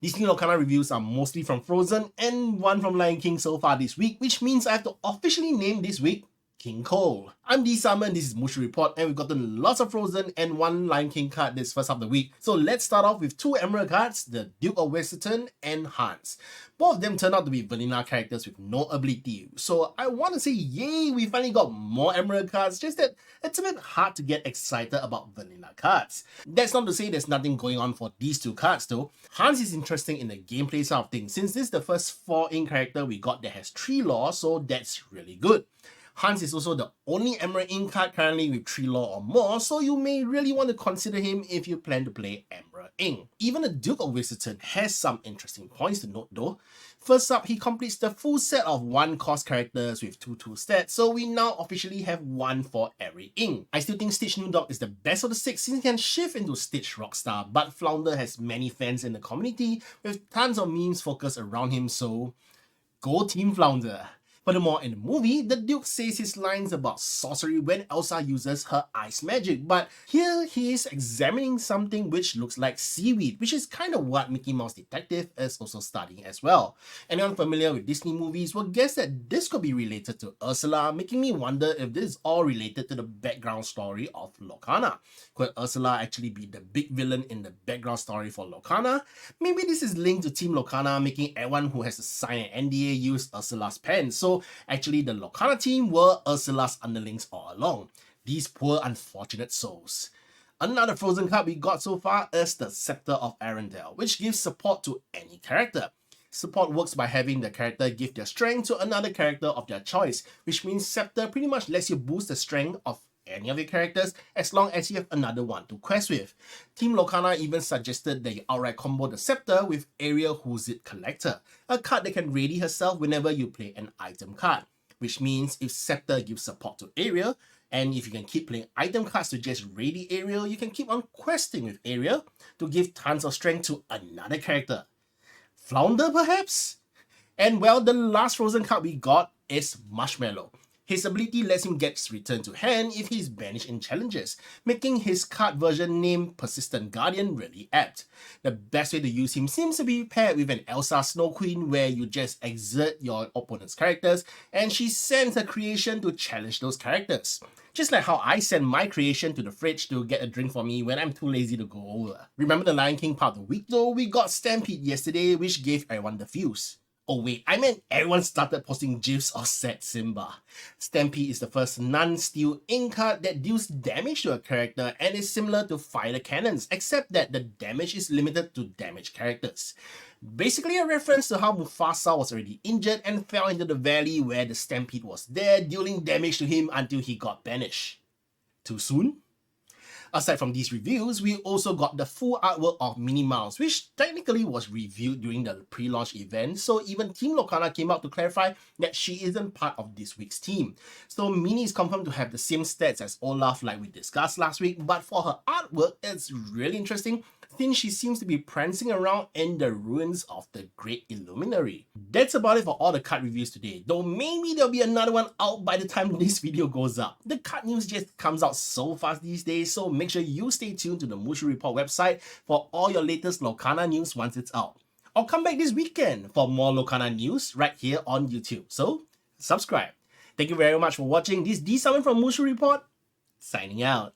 Disney Lorcana reviews are mostly from Frozen and one from Lion King so far this week, which means I have to officially name this week King Cole. I'm D Summer and this is Mushu Report, and we've gotten lots of Frozen and one Lion King card this first half of the week. So let's start off with two Emerald cards, the Duke of Westerton and Hans. Both of them turned out to be vanilla characters with no ability. So I want to say yay, we finally got more Emerald cards, just that it's a bit hard to get excited about vanilla cards. That's not to say there's nothing going on for these two cards though. Hans is interesting in the gameplay side of things, since this is the first 4-ink character we got that has 3 laws, so that's really good. Hans is also the only Emerald Ink card currently with 3 law or more, so you may really want to consider him if you plan to play Emerald Ink. Even the Duke of Westerton has some interesting points to note though. First up, he completes the full set of 1-cost characters with 2/2 stats, so we now officially have 1 for every ink. I still think Stitch New Dog is the best of the 6 since he can shift into Stitch Rockstar, but Flounder has many fans in the community with tons of memes focused around him, so go Team Flounder. Furthermore, in the movie, the Duke says his lines about sorcery when Elsa uses her ice magic, but here he is examining something which looks like seaweed, which is kind of what Mickey Mouse Detective is also studying as well. Anyone familiar with Disney movies will guess that this could be related to Ursula, making me wonder if this is all related to the background story of Lorcana. Could Ursula actually be the big villain in the background story for Lorcana? Maybe this is linked to Team Lorcana, making everyone who has to sign an NDA use Ursula's pen. So actually the Lorcana team were Ursula's underlings all along. These poor unfortunate souls. Another Frozen card we got so far is the Scepter of Arendelle, which gives support to any character. Support works by having the character give their strength to another character of their choice, which means Scepter pretty much lets you boost the strength of any of your characters as long as you have another one to quest with. Team Lorcana even suggested that you outright combo the Scepter with Ariel Who's It Collector, a card that can ready herself whenever you play an item card, which means if Scepter gives support to Ariel, and if you can keep playing item cards to just ready Ariel, you can keep on questing with Ariel to give tons of strength to another character. Flounder perhaps? And well, the last Frozen card we got is Marshmallow. His ability lets him get returned to hand if he's banished in challenges, making his card version named Persistent Guardian really apt. The best way to use him seems to be paired with an Elsa Snow Queen, where you just exert your opponent's characters and she sends her creation to challenge those characters. Just like how I send my creation to the fridge to get a drink for me when I'm too lazy to go over. Remember the Lion King part of the week though? We got Stampede yesterday, which gave everyone the fuse. Oh wait, I meant everyone started posting gifs of sad Simba. Stampede is the first non-steel ink card that deals damage to a character and is similar to fighter cannons, except that the damage is limited to damaged characters. Basically a reference to how Mufasa was already injured and fell into the valley where the Stampede was there, dealing damage to him until he got banished. Too soon? Aside from these reviews, we also got the full artwork of Minnie Mouse, which technically was reviewed during the pre-launch event, so even Team Lorcana came out to clarify that she isn't part of this week's team. So Minnie is confirmed to have the same stats as Olaf like we discussed last week, but for her artwork, it's really interesting since she seems to be prancing around in the ruins of the Great Illuminary. That's about it for all the card reviews today, though maybe there'll be another one out by the time this video goes up. The card news just comes out so fast these days, so make sure you stay tuned to the Mushu Report website for all your latest Lorcana news once it's out. Or come back this weekend for more Lorcana news right here on YouTube, so subscribe. Thank you very much for watching. This is D Summon from Mushu Report, signing out.